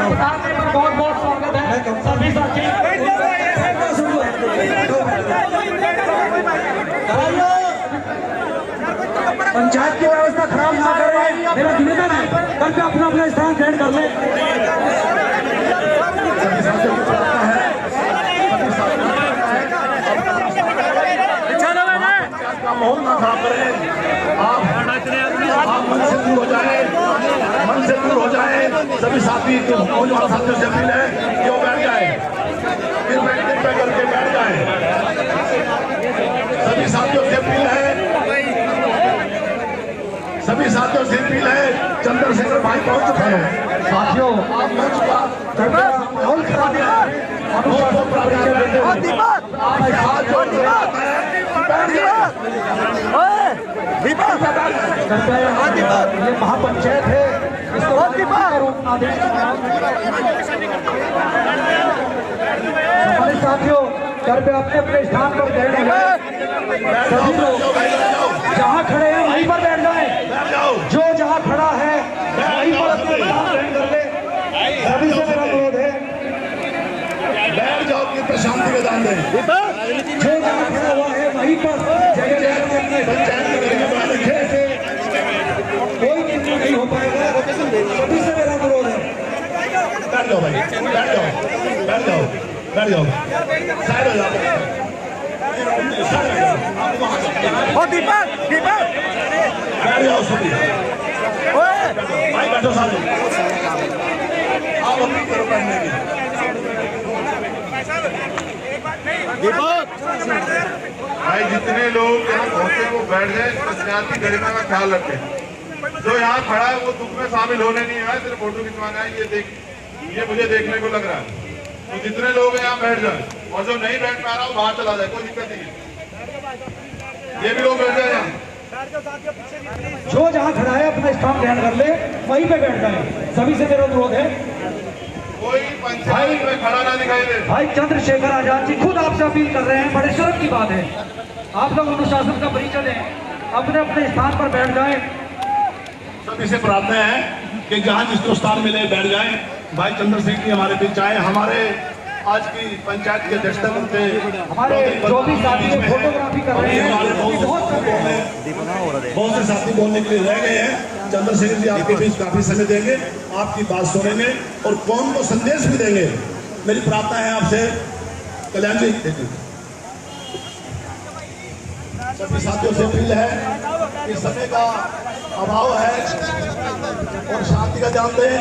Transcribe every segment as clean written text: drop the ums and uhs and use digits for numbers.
बहुत बहुत स्वागत है सभी साथी। पंचायत की व्यवस्था खराब ना करें, मेरा निवेदन है। कल पे अपना अपना स्थान ग्रहण कर ले। माहौल ना खराब करें, आप मन से दूर हो जाए, मन से दूर हो जाए। सभी साथी नौजवान साथियों से अपील है कि वो बैठ जाए, कृपया करके बैठ जाए। सभी साथियों से अपील है, सभी साथियों से अपील है। चंद्रशेखर भाई पहुंच चुके हैं। साथियों आप मंच का माहौल खराब है। ये महापंचायत है, इसको हमारे साथियों कृपया अपने अपने स्थान पर बैठ जाए। सभी लोग जहाँ खड़े हैं वहीं पर बैठ जाए। जो जहाँ खड़ा है वहीं पर अपने स्थान ग्रहण कर ले। सभी से मेरा अनुरोध है, बैठ जाओ, कि शांति का दान दें। जो जहाँ खड़ा हुआ है वहीं पर पंचायत से कोई निर्णय नहीं हो पाएगा। सभी से मेरा अनुरोध है, बैठ जाओ भाई, बैठ जाओ, बैठ जाओ, बैठ जाओ, साइड हो जाओ। दीपक दीपक बैठ जाओ सभी भाई, बैठो सारे। आप अपनी तरफ बैठने की भाई, जितने लोग यहाँ पहुंचे वो बैठ जाए। पंचायत की गरिमा का ख्याल रखें। जो यहाँ खड़ा है वो दुख में शामिल होने नहीं आया, सिर्फ फोटो खिंचवाना है। ये मुझे देखने को लग रहा है। तो जितने लोग यहाँ बैठ जाए, और जो नहीं बैठ पा रहा वो बाहर चला जाए, कोई दिक्कत नहीं है। ये भी लोग बैठ जाए यहाँ। जो जहाँ खड़ा है अपना स्थान ग्रहण कर ले, वहीं पे बैठ जाए। सभी से मेरा अनुरोध है, कोई पंचायत में खड़ा ना दिखाई दे। भाई चंद्रशेखर आजाद जी खुद आपसे अपील कर रहे हैं। बड़े शर्म की बात है, आप लोग अनुशासन का परिचय दें, अपने अपने स्थान पर बैठ जाएं। सभी से प्रार्थना है कि जहाँ जिसको स्थान मिले बैठ जाएं। भाई चंद्रशेखर जी हमारे बीच आए, हमारे आज की पंचायत के अध्यक्षता करते हमारे जो भी साथी फोटोग्राफी कर रहे हैं, बहुत से साथी बोलने के लिए रह गए हैं। चंद्रशेखर जी आपके बीच काफी समय देंगे, आपकी बात सुनेंगे और कौम को संदेश भी देंगे। मेरी प्रार्थना है आपसे, कल्याण जी। सभी साथियों से अपील है कि समय का अभाव है और शांति का ध्यान दें।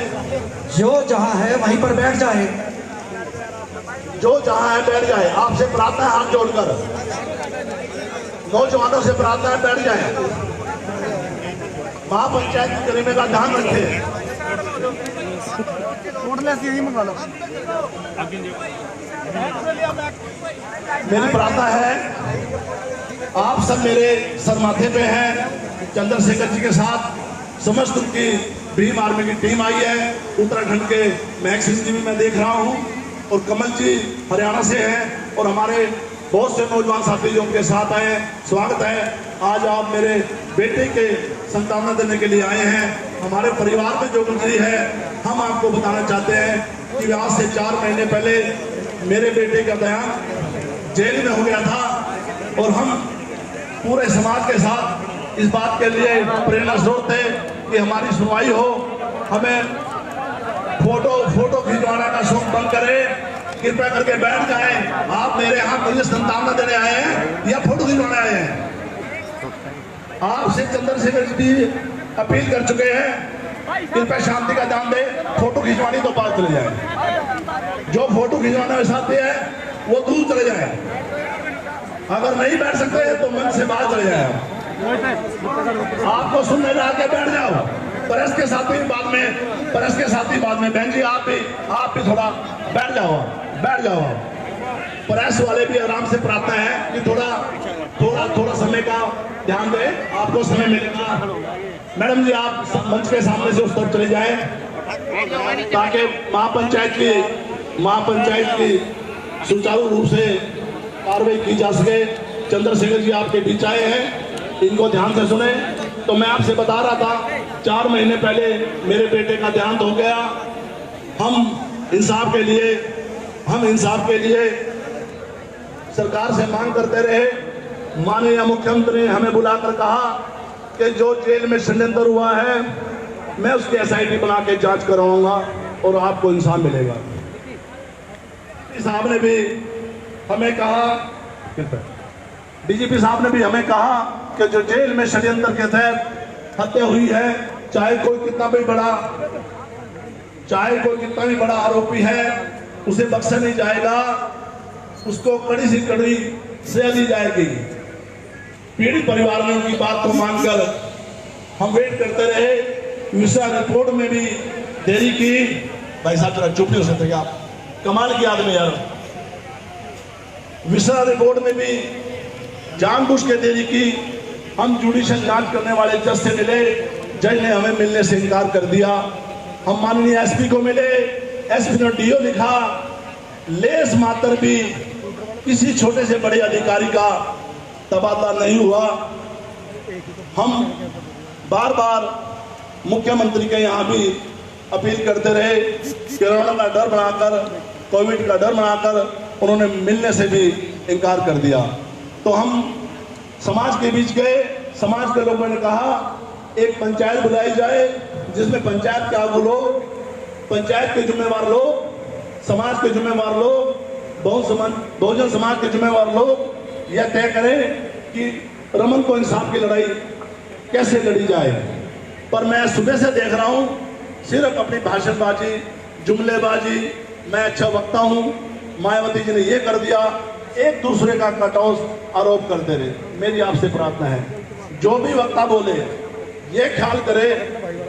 जो जहाँ है वहीं पर बैठ जाए, जो जहाँ है बैठ जाए। आपसे प्रार्थना है हाथ जोड़कर, नौजवानों से प्रार्थना है बैठ जाए। महापंचायत की गरिमा का ध्यान रखें। मेरी प्रार्थना है, आप सब मेरे सर माथे पे हैं। चंद्रशेखर जी के साथ समस्त उनकी भीम आर्मी की टीम आई है। उत्तराखंड के महक सिंह जी भी मैं देख रहा हूँ, और कमल जी हरियाणा से हैं, और हमारे बहुत से नौजवान साथी जो उनके साथ आए हैं। स्वागत है। आज आप मेरे बेटे के संतावना देने के लिए आए हैं। हमारे परिवार में जो गुजरी है, हम आपको बताना चाहते हैं कि आज से 4 महीने पहले मेरे बेटे का देहांत जेल में हो गया था, और हम पूरे समाज के साथ इस बात के लिए प्रेरणा स्रोत थे कि हमारी सुनवाई हो। हमें फोटो खिंचवाने का शौक बंद करें, कृपया करके बैठ जाएं। आप मेरे यहाँ मुझे संतावना देने आए हैं या फोटो खिंचवाने आए हैं? आपसे चंद्रशेखर जी अपील कर चुके हैं, कृपया शांति का ध्यान दें। फोटो खिंचवानी तो बात चले जाए, जो फोटो खिंचवाने में साथी है वो दूर चले जाए। अगर नहीं बैठ सकते हैं तो मंच से बाहर चले जाए। आपको सुनने ला के बैठ जाओ। प्रेस के साथी बाद में बहन जी आप भी थोड़ा बैठ जाओ, बैठ जाओ। प्रेस वाले भी आराम से प्रार्थना है कि थोड़ा समय का ध्यान दें, आपको समय मिलेगा। मैडम जी आप मंच के सामने से उस तरफ चले जाएं, ताकि महापंचायत की सुचारू रूप से कार्रवाई की जा सके। चंद्रशेखर जी आपके बीच आए हैं, इनको ध्यान से सुने। तो मैं आपसे बता रहा था, 4 महीने पहले मेरे बेटे का देहांत हो गया। हम इंसाफ के लिए सरकार से मांग करते रहे। माननीय मुख्यमंत्री ने हमें बुलाकर कहा कि जो जेल में षड्यंत्र हुआ है मैं उसकी एसआईटी बना के जांच करवाऊंगा और आपको इंसाफ मिलेगा। साहब ने भी हमें कहा, डीजीपी साहब ने भी हमें कहा कि जो जेल में षड्यंत्र के तहत हत्या हुई है, चाहे कोई कितना भी बड़ा आरोपी है, उसे बख्शा नहीं जाएगा, उसको कड़ी से कड़ी सजा दी जाएगी। पीड़ित परिवार ने उनकी बात को मानकर हम वेट करते रहे। मिश्रा रिपोर्ट में भी देरी की। भाई साहब जरा चुप नहीं हो सकते क्या आप? कमाल की आदमी यार। मिश्रा रिपोर्ट में भी जानबूझ के देरी की। हम जुडिशियल जांच करने वाले जज से मिले, जज ने हमें मिलने से इनकार कर दिया। हम माननीय एसपी को मिले, एसपी ने डीओ लिखा, लेस मात्र भी किसी छोटे से बड़े अधिकारी का तबादला नहीं हुआ। हम बार बार मुख्यमंत्री के यहाँ भी अपील करते रहे। कोरोना का डर बनाकर, कोविड का डर बनाकर उन्होंने मिलने से भी इनकार कर दिया। तो हम समाज के बीच गए। समाज के लोगों ने कहा एक पंचायत बुलाई जाए जिसमें पंचायत के आगू लोग, पंचायत के जिम्मेवार लोग, समाज के जिम्मेवार लोग, बहुजन समाज के जिम्मेवार लोग यह तय करें कि रमन को इंसाफ की लड़ाई कैसे लड़ी जाए। पर मैं सुबह से देख रहा हूं सिर्फ अपनी भाषणबाजी, जुमलेबाजी, मैं अच्छा वक्ता हूं, मायावती जी ने ये कर दिया, एक दूसरे का कटौस आरोप करते रहे। मेरी आपसे प्रार्थना है जो भी वक्ता बोले ये ख्याल करे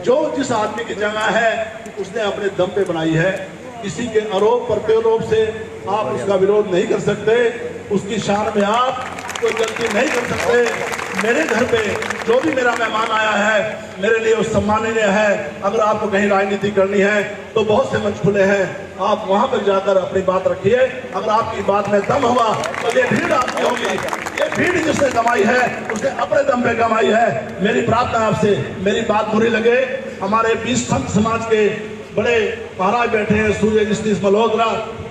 जो जिस आदमी की जगह है उसने अपने दम पे बनाई है। किसी के आरोप प्रत्यारोप से आप उसका विरोध नहीं कर सकते, उसकी शान में आप कोई गलती नहीं कर सकते। मेरे घर पे जो भी मेरा मेहमान आया है मेरे लिए उस सम्माननीय है। अगर आपको कहीं राजनीति करनी है तो बहुत से मंच खुले हैं, आप वहां पर जाकर अपनी बात रखिए। अगर आपकी बात में दम हुआ तो ये भीड़ आपकी होगी। ये भीड़ जिसने कमाई है उसने अपने दम पे कमाई है। मेरी प्रार्थना आपसे, मेरी बात बुरी लगे, हमारे 20 संत समाज के बड़े महाराज बैठे हैं, सूर्य नीतीश मल्होत्रा,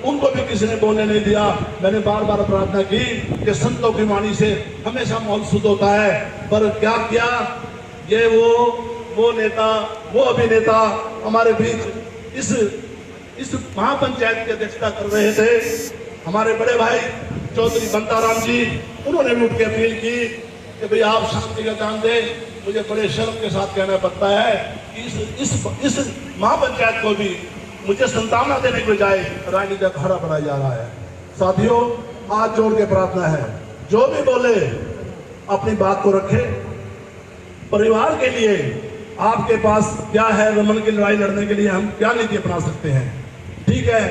उनको भी किसी ने बोलने नहीं दिया। मैंने बार बार प्रार्थना की कि संतों की वाणी से हमेशा माहौल शुद्ध होता है। पर क्या किया ये वो नेता, वो अभिनेता हमारे बीच इस महापंचायत की अध्यक्षता कर रहे थे। हमारे बड़े भाई चौधरी बंताराम जी, उन्होंने भी उठ के अपील की कि भाई आप शांति का काम दें। मुझे बड़े शर्म के साथ कहना पड़ता है कि इस महापंचायत को भी मुझे संतावना देने के बजाय राजनीति का खड़ा बनाया जा रहा है। साथियों, हाथ जोड़ के प्रार्थना है जो भी बोले अपनी बात को रखे। परिवार के लिए आपके पास क्या है? रमन की लड़ाई लड़ने के लिए हम क्या नीति अपना सकते हैं? ठीक है,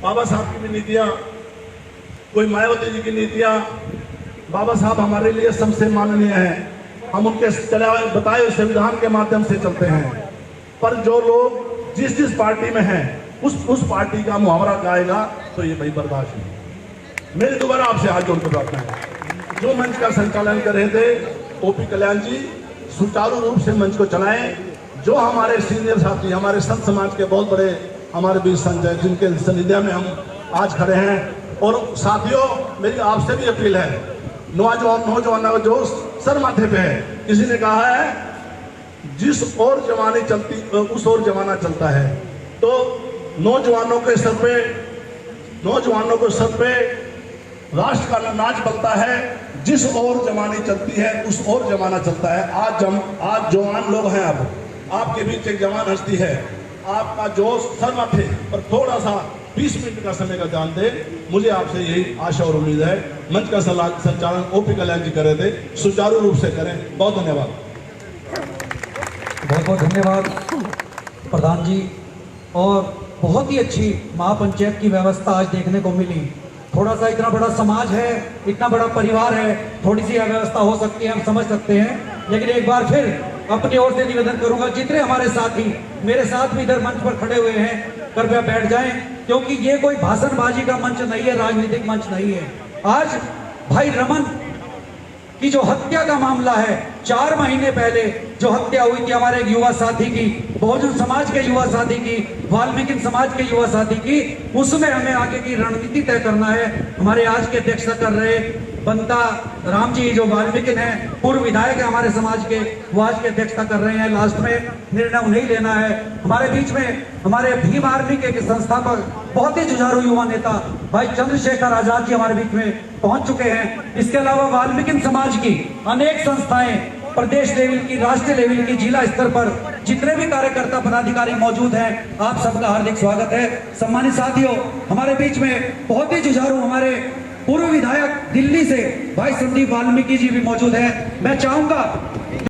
बाबा साहब की भी नीतियां, कोई मायावती जी की नीतियां, बाबा साहब हमारे लिए सबसे माननीय है, हम उनके बताए हुए संविधान के माध्यम से चलते हैं। पर जो लोग जिस पार्टी में हैं उस पार्टी का मुहावरा गाएगा तो ये भाई बर्दाश्त नहीं। मेरी दोबारा आपसे हाथ जोड़कर प्रार्थना है, जो मंच का संचालन कर रहे थे ओपी कल्याण जी, सुचारू रूप से मंच को चलाएं। जो हमारे सीनियर साथी, हमारे संत समाज के बहुत बड़े हमारे बीच संत हैं जिनके सानिध्य में हम आज खड़े हैं। और साथियों, मेरी आपसे भी अपील है, नौजवानों का जोश सर माथे पे है। किसी ने कहा है जिस और जमाने चलती उस और जमाना चलता है। तो नौजवानों के सर पे राष्ट्र का नाच बनता है। जिस और जमाने चलती है उस और जमाना चलता है। आज जवान लोग हैं, अब आपके बीच एक जवान हस्ती है, आपका जोश सर माथे पर थोड़ा सा 20 मिनट का समय का दान दे। मुझे आपसे यही आशा और उम्मीद है। मंच का संचालन ओपी कल्याण जी कर रहे थे, सुचारू रूप से करें। बहुत धन्यवाद। बहुत बहुत धन्यवाद प्रधान जी। और बहुत ही अच्छी महापंचायत की व्यवस्था आज देखने को मिली। थोड़ा सा इतना बड़ा समाज है, इतना बड़ा परिवार है, थोड़ी सी अव्यवस्था हो सकती है, हम समझ सकते हैं। लेकिन एक बार फिर अपनी ओर से निवेदन करूंगा, जितने हमारे साथी मेरे साथ भी इधर मंच पर खड़े हुए हैं, कृपया बैठ जाएं, क्योंकि ये कोई भाषणबाजी का मंच नहीं है, राजनीतिक मंच नहीं है। आज भाई रमन की जो हत्या का मामला है, 4 महीने पहले जो हत्या हुई थी हमारे एक युवा साथी की, बहुजन समाज के युवा साथी की, वाल्मीकि समाज के युवा साथी की, उसमें हमें आगे की रणनीति तय करना है। हमारे आज के अध्यक्षता कर रहे बंता राम जी जो वाल्मीकि हैं, पूर्व विधायक है हमारे समाज के, वो आज की अध्यक्षता कर रहे हैं। लास्ट में निर्णय उन्हें लेना है। हमारे बीच में हमारे भीम आर्मी के संस्थापक, बहुत ही जुझारू युवा नेता भाई चंद्रशेखर आजाद जी हमारे बीच में पहुंच चुके हैं। इसके अलावा वाल्मीकि समाज की अनेक संस्थाएं, प्रदेश लेवल की, राष्ट्रीय लेवल की, जिला स्तर पर जितने भी कार्यकर्ता पदाधिकारी मौजूद हैं, आप सबका हार्दिक स्वागत है। सम्मानित साथियों, हमारे बीच में बहुत ही जुझारू हमारे पूर्व विधायक दिल्ली से भाई संदीप वाल्मीकि जी भी मौजूद हैं। मैं चाहूंगा